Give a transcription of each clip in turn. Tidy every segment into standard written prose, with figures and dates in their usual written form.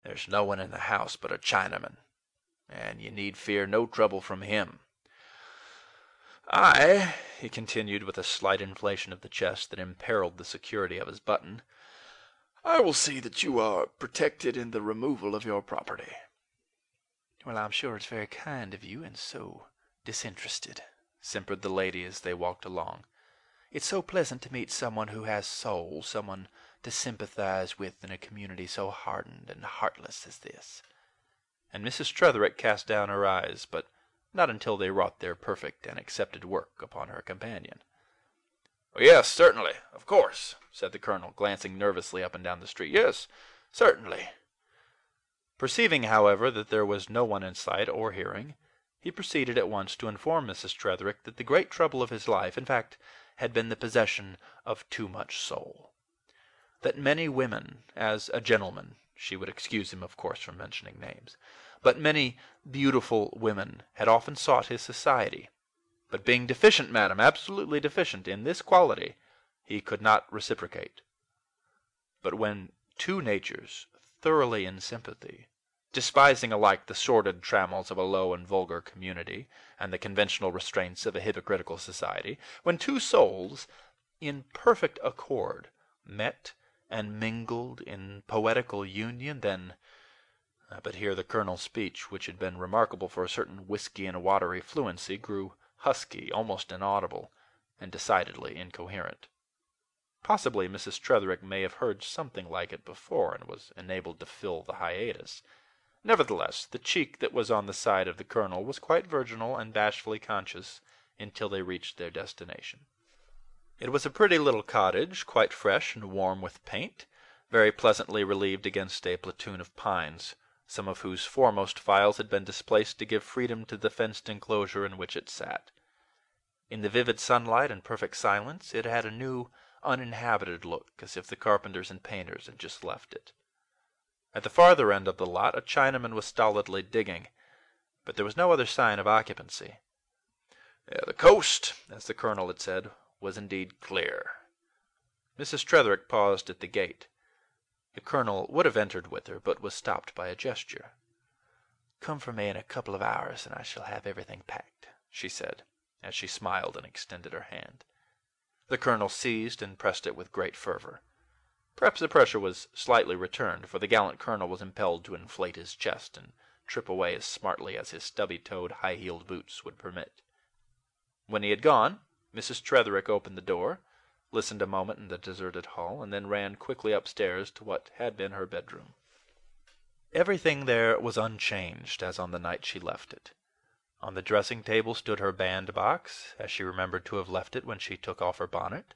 There's no one in the house but a Chinaman, and you need fear no trouble from him. He continued with a slight inflation of the chest that imperiled the security of his button, I will see that you are protected in the removal of your property. Well, I'm sure it's very kind of you, and so disinterested, simpered the lady as they walked along. It's so pleasant to meet someone who has soul, someone to sympathize with in a community so hardened and heartless as this. And Mrs. Tretherick cast down her eyes, but not until they wrought their perfect and accepted work upon her companion. Yes, certainly, of course, said the colonel, glancing nervously up and down the street. Yes, certainly. Perceiving, however, that there was no one in sight or hearing, he proceeded at once to inform Mrs. Tretherick that the great trouble of his life, in fact, had been the possession of too much soul. That many women, as a gentleman, she would excuse him, of course, from mentioning names, but many beautiful women had often sought his society, but being deficient, madam, absolutely deficient in this quality, he could not reciprocate. But when two natures, thoroughly in sympathy, despising alike the sordid trammels of a low and vulgar community, and the conventional restraints of a hypocritical society, when two souls, in perfect accord, met and mingled in poetical union, then— But here the colonel's speech, which had been remarkable for a certain whiskey-and-watery fluency, grew husky, almost inaudible, and decidedly incoherent. Possibly Mrs. Tretherick may have heard something like it before, and was enabled to fill the hiatus. Nevertheless, the cheek that was on the side of the colonel was quite virginal and bashfully conscious until they reached their destination. It was a pretty little cottage, quite fresh and warm with paint, very pleasantly relieved against a platoon of pines, some of whose foremost files had been displaced to give freedom to the fenced enclosure in which it sat. In the vivid sunlight and perfect silence, it had a new, uninhabited look, as if the carpenters and painters had just left it. At the farther end of the lot, a Chinaman was stolidly digging, but there was no other sign of occupancy. The coast, as the colonel had said, was indeed clear. Mrs. Tretherick paused at the gate. The colonel would have entered with her, but was stopped by a gesture. "Come for me in a couple of hours, and I shall have everything packed," she said, as she smiled and extended her hand. The colonel seized and pressed it with great fervor. Perhaps the pressure was slightly returned, for the gallant colonel was impelled to inflate his chest and trip away as smartly as his stubby-toed, high-heeled boots would permit. When he had gone, Mrs. Tretherick opened the door, listened a moment in the deserted hall, and then ran quickly upstairs to what had been her bedroom. Everything there was unchanged as on the night she left it. On the dressing-table stood her band-box, as she remembered to have left it when she took off her bonnet.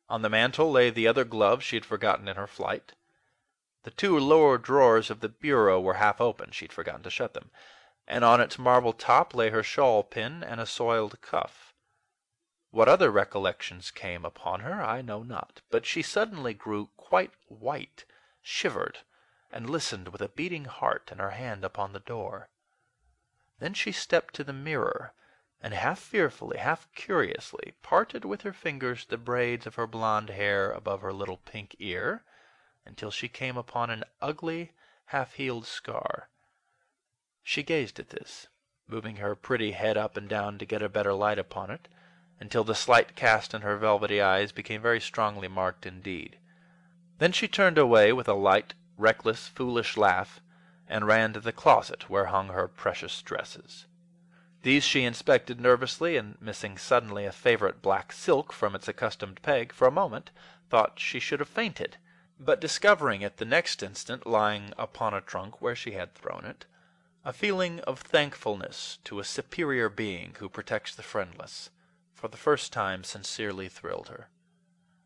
On the mantel lay the other gloves she had forgotten in her flight. The two lower drawers of the bureau were half open, she had forgotten to shut them, and on its marble top lay her shawl-pin and a soiled cuff. What other recollections came upon her, I know not, but she suddenly grew quite white, shivered, and listened with a beating heart and her hand upon the door. Then she stepped to the mirror, and half fearfully, half curiously, parted with her fingers the braids of her blonde hair above her little pink ear, until she came upon an ugly, half-healed scar. She gazed at this, moving her pretty head up and down to get a better light upon it, until the slight cast in her velvety eyes became very strongly marked indeed. Then she turned away with a light, reckless, foolish laugh, and ran to the closet where hung her precious dresses. These she inspected nervously, and missing suddenly a favorite black silk from its accustomed peg, for a moment thought she should have fainted, but discovering it the next instant lying upon a trunk where she had thrown it, a feeling of thankfulness to a superior being who protects the friendless, for the first time sincerely thrilled her.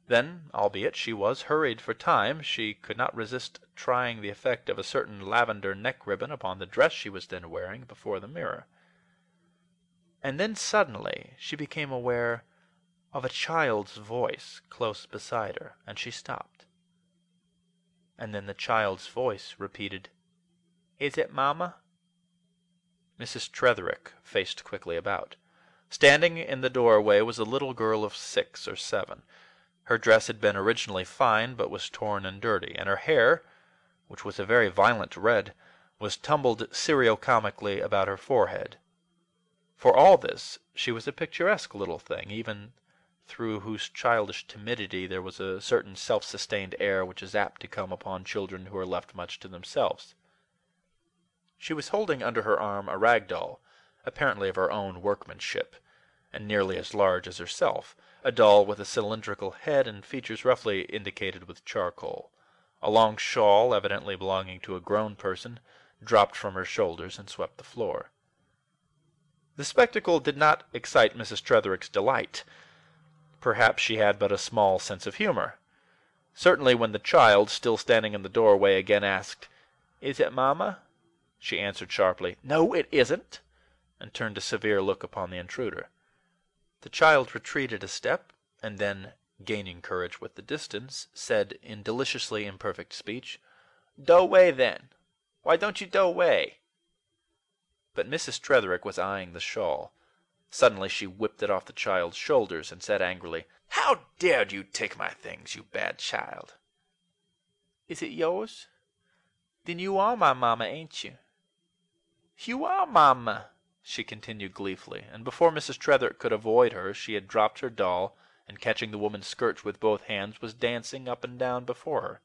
Then, albeit she was hurried for time, she could not resist trying the effect of a certain lavender neck-ribbon upon the dress she was then wearing before the mirror. And then suddenly she became aware of a child's voice close beside her, and she stopped. And then the child's voice repeated, "Is it Mamma?" Mrs. Tretherick faced quickly about. Standing in the doorway was a little girl of 6 or 7. Her dress had been originally fine, but was torn and dirty, and her hair, which was a very violent red, was tumbled serio-comically about her forehead. For all this, she was a picturesque little thing, even through whose childish timidity there was a certain self-sustained air which is apt to come upon children who are left much to themselves. She was holding under her arm a rag doll, apparently of her own workmanship, and nearly as large as herself, a doll with a cylindrical head and features roughly indicated with charcoal. A long shawl, evidently belonging to a grown person, dropped from her shoulders and swept the floor. The spectacle did not excite Mrs. Tretherick's delight. Perhaps she had but a small sense of humor. Certainly when the child, still standing in the doorway, again asked, "Is it Mamma?" she answered sharply, "No, it isn't," and turned a severe look upon the intruder. The child retreated a step, and then, gaining courage with the distance, said in deliciously imperfect speech, "Doe way, then. Why don't you doe way?" But Mrs. Tretherick was eyeing the shawl. Suddenly she whipped it off the child's shoulders and said angrily, "How dared you take my things, you bad child?" "Is it yours? Then you are my mamma, ain't you?" "You are mamma," she continued gleefully, and before Mrs. Tretherick could avoid her, she had dropped her doll, and catching the woman's skirts with both hands, was dancing up and down before her.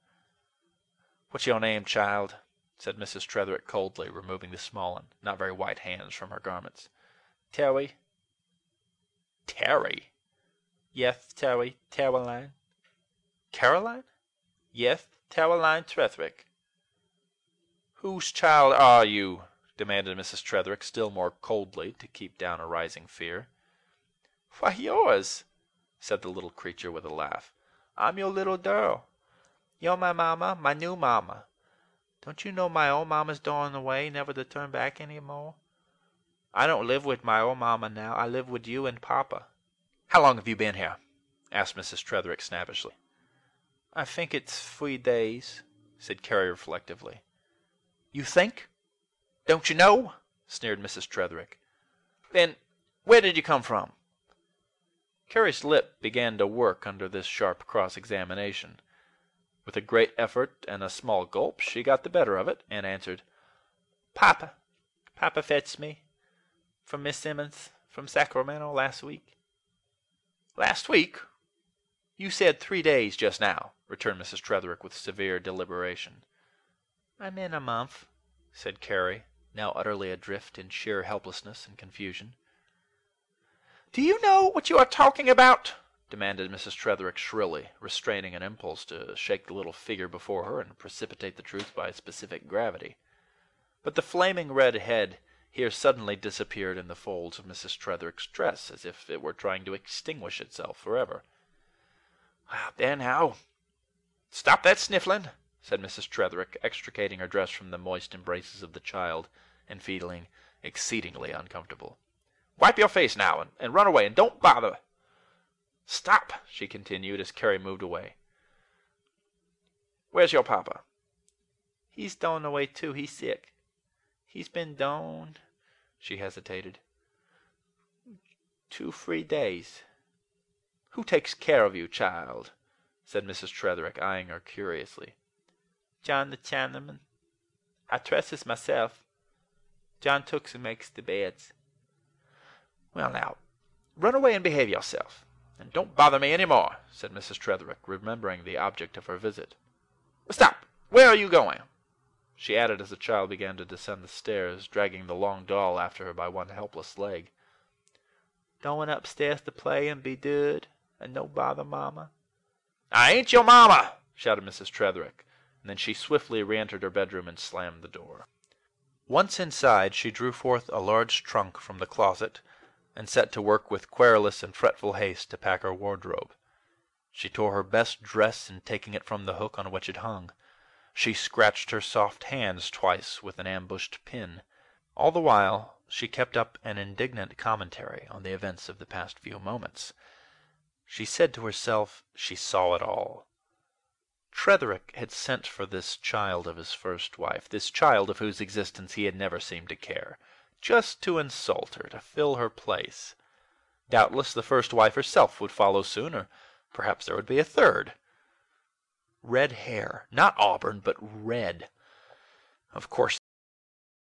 "What's your name, child?" said Mrs. Tretherick coldly, removing the small and not very white hands from her garments. "Terry." "Terry?" "Yes, Terry. Caroline." "Caroline?" "Yes, Caroline Tretherick." "Whose child are you?" demanded Mrs. Tretherick, still more coldly, to keep down a rising fear. "Why, yours," said the little creature with a laugh. "I'm your little girl. You're my mamma, my new mamma. Don't you know my old mamma's going away, never to turn back any more? I don't live with my old mamma now. I live with you and Papa." "How long have you been here?" asked Mrs. Tretherick snappishly. "I think it's 3 days," said Carrie reflectively. "You think? Don't you know?" sneered Mrs. Tretherick. "Then where did you come from?" Carrie's lip began to work under this sharp cross-examination. With a great effort and a small gulp, she got the better of it, and answered, "Papa. Papa fetched me from Miss Simmons from Sacramento last week." "Last week? You said 3 days just now," returned Mrs. Tretherick with severe deliberation. "I meant a month," said Carrie, now utterly adrift in sheer helplessness and confusion. "Do you know what you are talking about?" demanded Mrs. Tretherick shrilly, restraining an impulse to shake the little figure before her and precipitate the truth by specific gravity. But the flaming red head here suddenly disappeared in the folds of Mrs. Tretherick's dress, as if it were trying to extinguish itself forever. "Well, there now. Stop that sniffling," said Mrs. Tretherick, extricating her dress from the moist embraces of the child, and feeling exceedingly uncomfortable. "Wipe your face now, and run away, and don't bother. Stop," she continued, as Carrie moved away. "Where's your papa?" "He's down away too. He's sick. He's been down," she hesitated, 2-3 days. "Who takes care of you, child?" said Mrs. Tretherick, eyeing her curiously. "John the Chinaman. I dresses myself. John cooks and makes the beds." "Well, now, run away and behave yourself, and don't bother me any more," said Mrs. Tretherick, remembering the object of her visit. "Stop! Where are you going?" she added as the child began to descend the stairs, dragging the long doll after her by one helpless leg. "Going upstairs to play and be good, and no bother Mama." "I ain't your mamma!" shouted Mrs. Tretherick, and then she swiftly re-entered her bedroom and slammed the door. Once inside, she drew forth a large trunk from the closet, and set to work with querulous and fretful haste to pack her wardrobe. She tore her best dress in taking it from the hook on which it hung. She scratched her soft hands twice with an ambushed pin. All the while, she kept up an indignant commentary on the events of the past few moments. She said to herself she saw it all. Tretherick had sent for this child of his first wife, this child of whose existence he had never seemed to care, just to insult her, to fill her place. Doubtless the first wife herself would follow soon, or perhaps there would be a third. Red hair, not auburn, but red, Of course